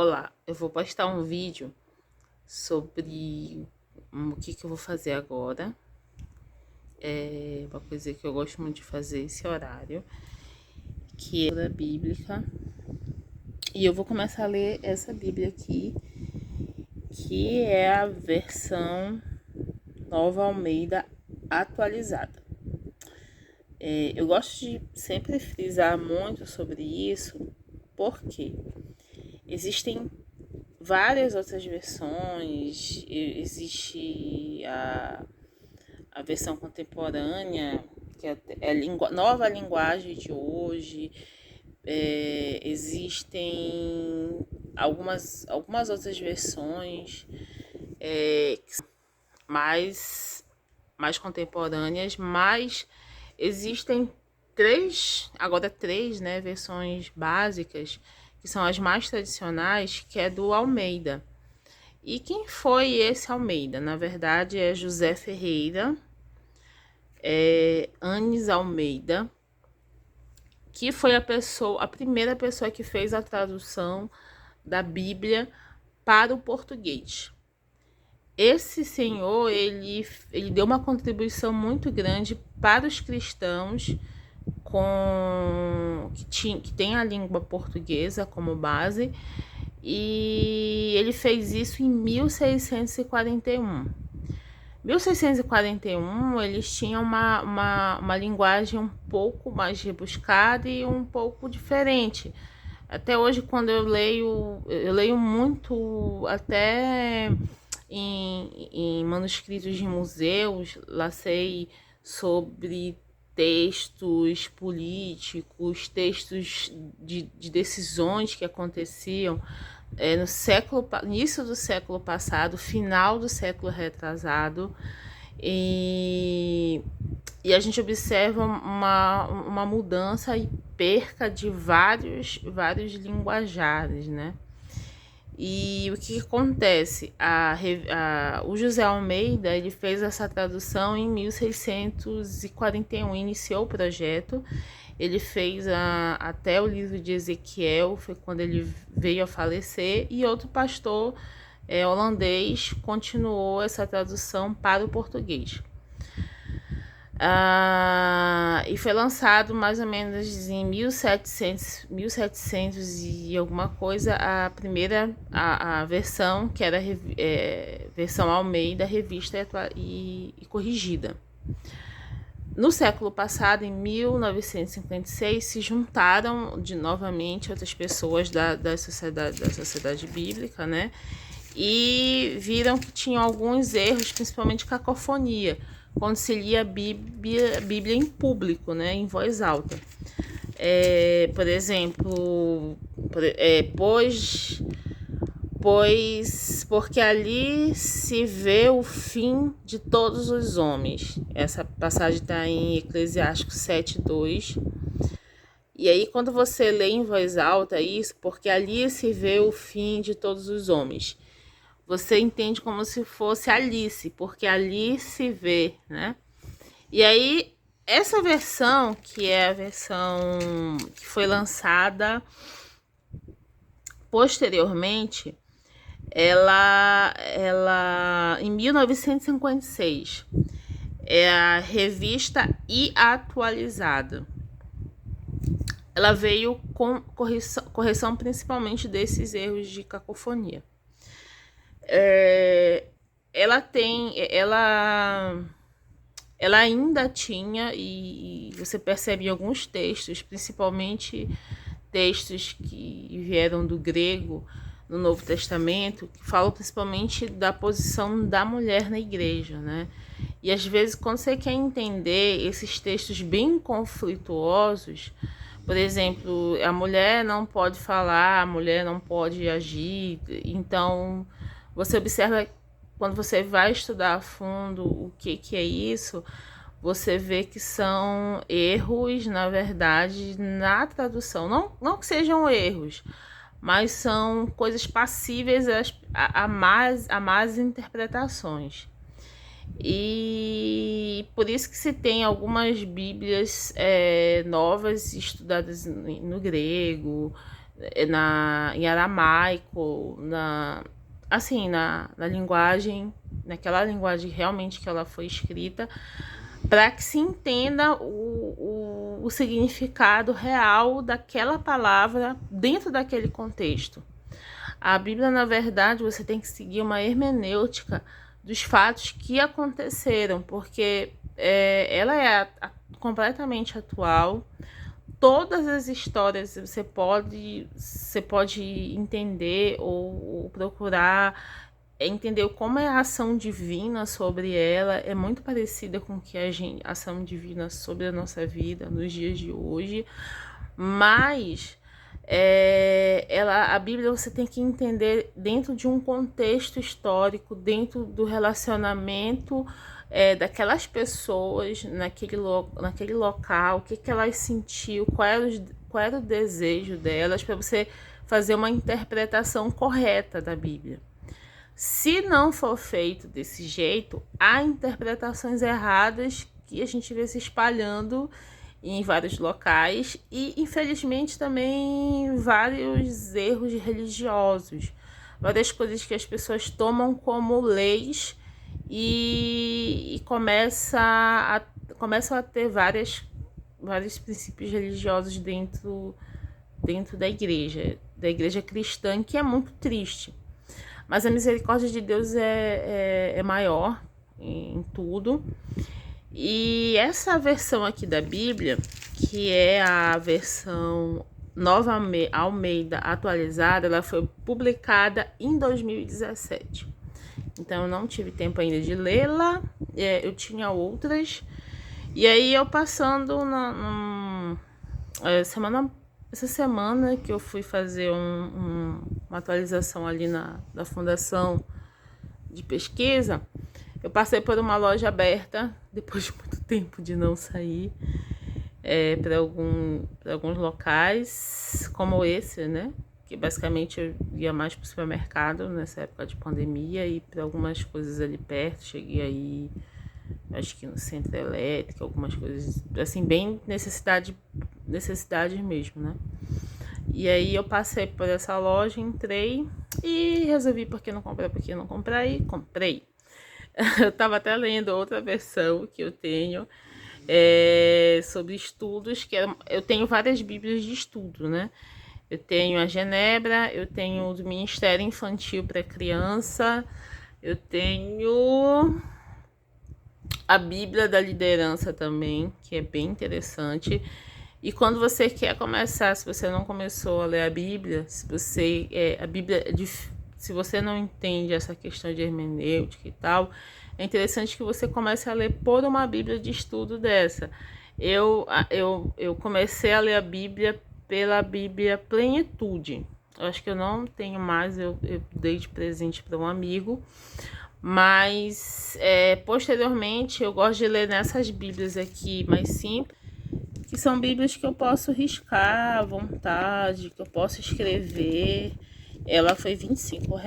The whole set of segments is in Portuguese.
Olá, eu vou postar um vídeo sobre o que eu vou fazer agora. É uma coisa que eu gosto muito de fazer esse horário, que é a leitura bíblica. E eu vou começar a ler essa Bíblia aqui, que é a versão Nova Almeida atualizada. Eu gosto de sempre frisar muito sobre isso, porque existem várias outras versões, existe a versão contemporânea, que é a nova linguagem de hoje, existem algumas outras versões que são mais contemporâneas, mas existem três, né, versões básicas, que são as mais tradicionais, que é do Almeida. E quem foi esse Almeida? Na verdade, é José Ferreira, Anis Almeida, que foi a primeira pessoa que fez a tradução da Bíblia para o português. Esse senhor, ele deu uma contribuição muito grande para os cristãos que tem a língua portuguesa como base, e ele fez isso em 1641. 1641 eles tinham uma linguagem um pouco mais rebuscada e um pouco diferente. Até hoje, quando eu leio muito até em manuscritos de museus, lá sei sobre textos políticos, textos de decisões que aconteciam no início do século passado, final do século retrasado, e a gente observa uma mudança e perca de vários linguajares, né? E o que acontece? O José Almeida, ele fez essa tradução em 1641, iniciou o projeto. Ele fez até o livro de Ezequiel, foi quando ele veio a falecer, e outro pastor holandês continuou essa tradução para o português. E foi lançado mais ou menos em 1700 e alguma coisa, a primeira a versão, que era versão Almeida, revista e corrigida. No século passado, em 1956, se juntaram novamente outras pessoas da sociedade bíblica, né? E viram que tinham alguns erros, principalmente cacofonia, quando se lia a Bíblia em público, né, em voz alta. Por exemplo, porque ali se vê o fim de todos os homens. Essa passagem está em Eclesiastes 7:2. E aí, quando você lê em voz alta isso, porque ali se vê o fim de todos os homens, você entende como se fosse Alice, porque ali se vê, né? E aí, essa versão, que é a versão que foi lançada posteriormente, ela em 1956, é a revista e atualizada. Ela veio com correção principalmente desses erros de cacofonia. Ela ainda tinha, e você percebe em alguns textos, principalmente textos que vieram do grego no Novo Testamento, que falam principalmente da posição da mulher na igreja, né? E às vezes, quando você quer entender esses textos bem conflituosos, por exemplo, a mulher não pode falar, a mulher não pode agir, então você observa, quando você vai estudar a fundo o que é isso, você vê que são erros, na verdade, na tradução. Não que sejam erros, mas são coisas passíveis a más interpretações. E por isso que se tem algumas bíblias novas estudadas no grego, em aramaico, assim, na linguagem, naquela linguagem realmente que ela foi escrita, para que se entenda o significado real daquela palavra dentro daquele contexto. A Bíblia, na verdade, você tem que seguir uma hermenêutica dos fatos que aconteceram, porque ela é completamente atual. Todas as histórias você pode entender ou procurar entender como é a ação divina sobre ela. É muito parecida com que a ação divina sobre a nossa vida nos dias de hoje, mas a Bíblia você tem que entender dentro de um contexto histórico, dentro do relacionamento daquelas pessoas naquele local, o que elas sentiu, qual era o desejo delas, para você fazer uma interpretação correta da Bíblia. Se não for feito desse jeito, há interpretações erradas que a gente vê se espalhando em vários locais e, infelizmente, também vários erros religiosos, várias coisas que as pessoas tomam como leis e começam a ter vários princípios religiosos dentro da igreja cristã, que é muito triste. Mas a misericórdia de Deus é maior em tudo. E essa versão aqui da Bíblia, que é a versão Nova Almeida atualizada, ela foi publicada em 2017. Então eu não tive tempo ainda de lê-la, eu tinha outras. E aí eu passando essa semana que eu fui fazer uma atualização ali da fundação de pesquisa, eu passei por uma loja aberta, depois de muito tempo de não sair, para alguns locais, como esse, né? Que basicamente eu ia mais para o supermercado nessa época de pandemia e para algumas coisas ali perto. Cheguei aí, acho que no centro elétrico, algumas coisas assim, bem necessidade mesmo, né? E aí eu passei por essa loja, entrei e resolvi por que não comprar e comprei. Eu tava até lendo outra versão que eu tenho sobre estudos, eu tenho várias bíblias de estudo, né? Eu tenho a Genebra, eu tenho do Ministério Infantil para Criança, eu tenho a Bíblia da Liderança também, que é bem interessante. E quando você quer começar, se você não começou a ler a Bíblia, se você não entende essa questão de hermenêutica e tal, é interessante que você comece a ler por uma Bíblia de estudo dessa. Eu comecei a ler a Bíblia pela Bíblia Plenitude. Eu acho que eu não tenho mais, eu dei de presente para um amigo. Mas posteriormente eu gosto de ler nessas Bíblias aqui mais simples, que são Bíblias que eu posso riscar à vontade, que eu posso escrever. Ela foi R$ 25.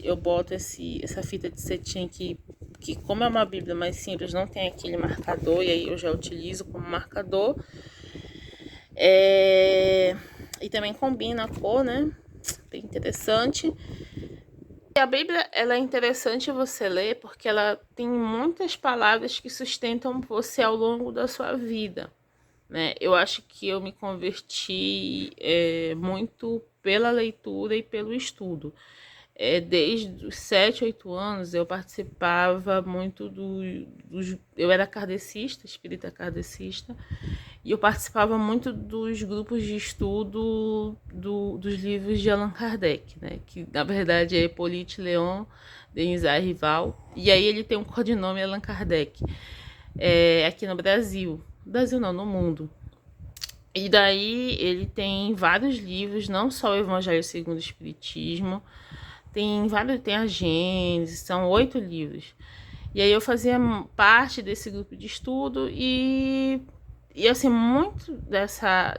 Eu boto essa fita de cetim aqui, que como é uma Bíblia mais simples, não tem aquele marcador, e aí eu já utilizo como marcador. E também combina a cor, né? Bem interessante. E a Bíblia, ela é interessante você ler porque ela tem muitas palavras que sustentam você ao longo da sua vida, né? Eu acho que eu me converti muito pela leitura e pelo estudo. Desde os 7, 8 anos eu participava muito eu era kardecista, espírita kardecista, e eu participava muito dos grupos de estudo dos livros de Allan Kardec, né? Que na verdade é Hippolyte Léon Denis Rival, e aí ele tem um codinome Allan Kardec, aqui no Brasil. No Brasil não, no mundo. E daí ele tem vários livros, não só o Evangelho segundo o Espiritismo, tem a Gênesis, são 8 livros. E aí eu fazia parte desse grupo de estudo e assim, muito dessa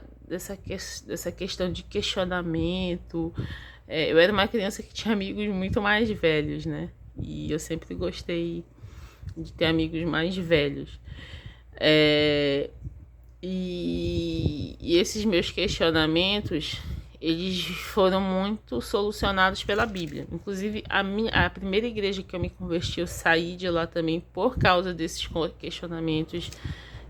questão de questionamento. Eu era uma criança que tinha amigos muito mais velhos, né? E eu sempre gostei de ter amigos mais velhos. E esses meus questionamentos, eles foram muito solucionados pela Bíblia. Inclusive, a primeira igreja que eu me converti, eu saí de lá também por causa desses questionamentos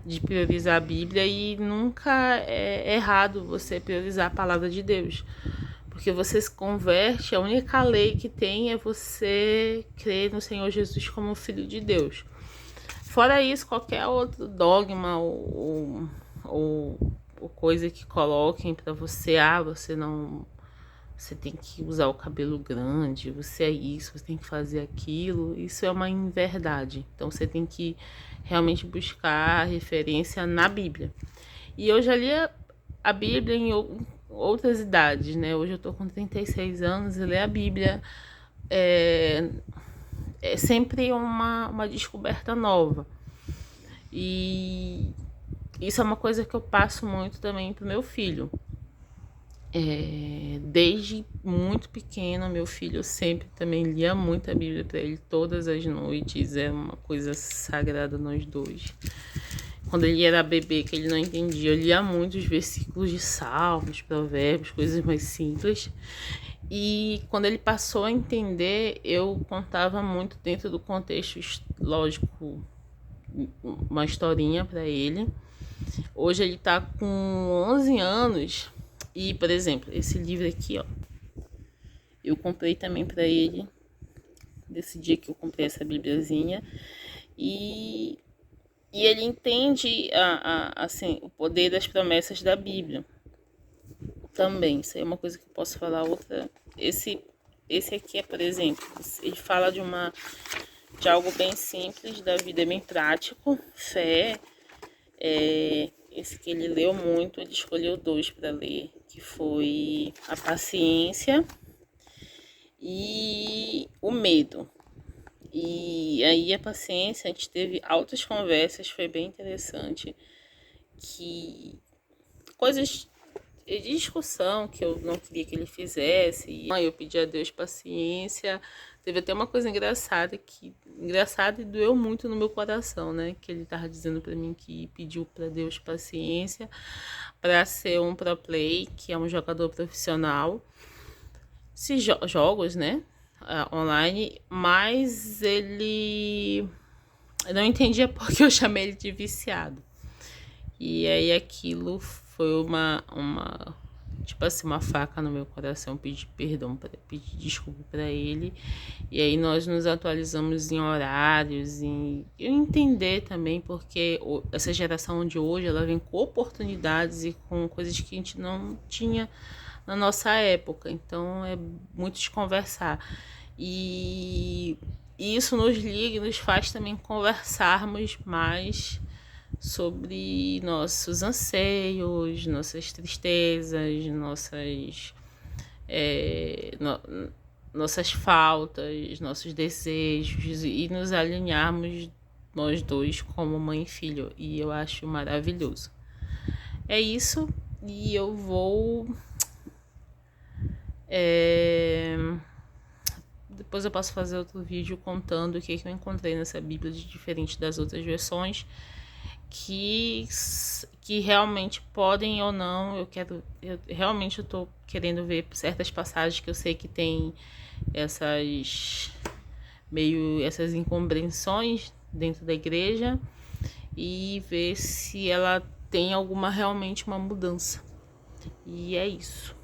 de priorizar a Bíblia, e nunca é errado você priorizar a palavra de Deus. Porque você se converte, a única lei que tem é você crer no Senhor Jesus como Filho de Deus. Fora isso, qualquer outro dogma ou coisa que coloquem para você, você não, você tem que usar o cabelo grande, você é isso, você tem que fazer aquilo, isso é uma inverdade. Então você tem que realmente buscar referência na Bíblia. E eu já li a Bíblia em outras idades, né? Hoje eu tô com 36 anos e ler a Bíblia é sempre uma descoberta nova. E isso é uma coisa que eu passo muito também pro meu filho. Desde muito pequeno, meu filho sempre também lia muito a Bíblia para ele todas as noites, é uma coisa sagrada nós dois. Quando ele era bebê, que ele não entendia, eu lia muitos versículos de salmos, provérbios, coisas mais simples. E quando ele passou a entender, eu contava muito dentro do contexto, lógico, uma historinha para ele. Hoje ele tá com 11 anos e, por exemplo, esse livro aqui, ó, eu comprei também para ele desse dia que eu comprei essa bibliazinha, e ele entende assim, o poder das promessas da Bíblia também. Isso aí é uma coisa que eu posso falar. Outra, esse aqui é, por exemplo, ele fala de algo bem simples da vida, bem prático, fé. Esse que ele leu muito, ele escolheu 2 para ler, que foi a paciência e o medo. E aí a paciência, a gente teve altas conversas, foi bem interessante, que coisas de discussão que eu não queria que ele fizesse, e eu pedi a Deus paciência. Teve até uma coisa engraçada e doeu muito no meu coração, né? Que ele tava dizendo para mim que pediu para Deus paciência para ser um pro play, que é um jogador profissional, esses jogos, né? Online, mas ele não entendia porque eu chamei ele de viciado. E aí aquilo foi tipo assim, uma faca no meu coração. Pedir perdão, pedir desculpa para ele. E aí nós nos atualizamos em horários, em entender também, porque essa geração de hoje, ela vem com oportunidades e com coisas que a gente não tinha na nossa época. Então é muito de conversar. E isso nos liga e nos faz também conversarmos mais sobre nossos anseios, nossas tristezas, nossas faltas, nossos desejos, e nos alinharmos nós dois como mãe e filho. E eu acho maravilhoso. É isso, e eu vou... Depois eu posso fazer outro vídeo contando o que eu encontrei nessa Bíblia de diferente das outras versões, que realmente podem ou não. Eu realmente tô querendo ver certas passagens que eu sei que tem essas incompreensões dentro da igreja, e ver se ela tem realmente uma mudança. E é isso.